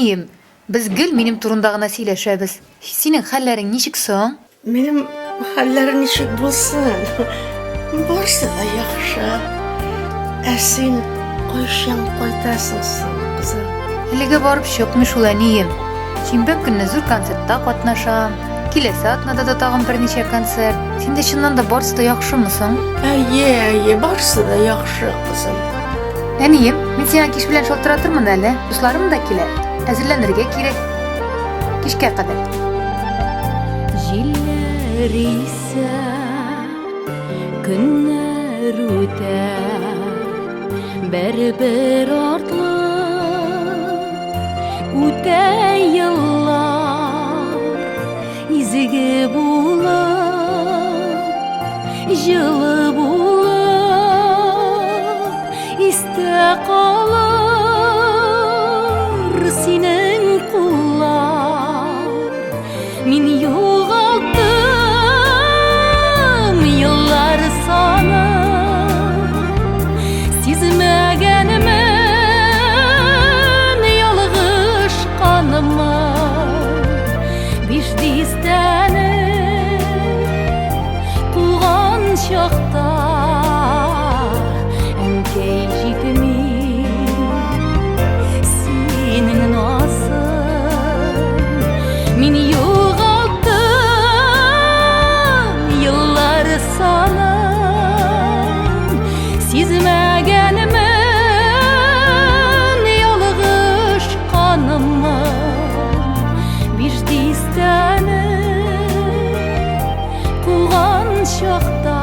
Әнием, біз гел минем турында гына сөйләшәбез. Синең хәлләрең ничек соң? Минем хәлләр ничек булсын? Барсы да яхшы. Ә син кайчан кайтасың соң, кызым? Әлегә барып чыкмый шул әнием. Шимбә көнне зур концертта катнашам. Киләсе атнада да тагын берничә концерт. Син дә чыннан да барсы да яхшымы соң? Әйе, барсы да яхшы, кызым. Әнием, мин сиңа кич белән шалтыратырмын әле. Дусларым да килә. Әзерләнергә кирәк. Кичкә кадәр. Җилләр исә, көннәр үтә, бер артлы үтә еллар, изге булып, җылы булып, истә калыр синең куллар. Мин югалттым еллар санын, сизмәгәнмен ялгыш канымын. Биш дистәне куган чакта әнкәй җитми синең назың. Мин сизмәгәнмен ялгыш канымын. Биш дистәне куган чакта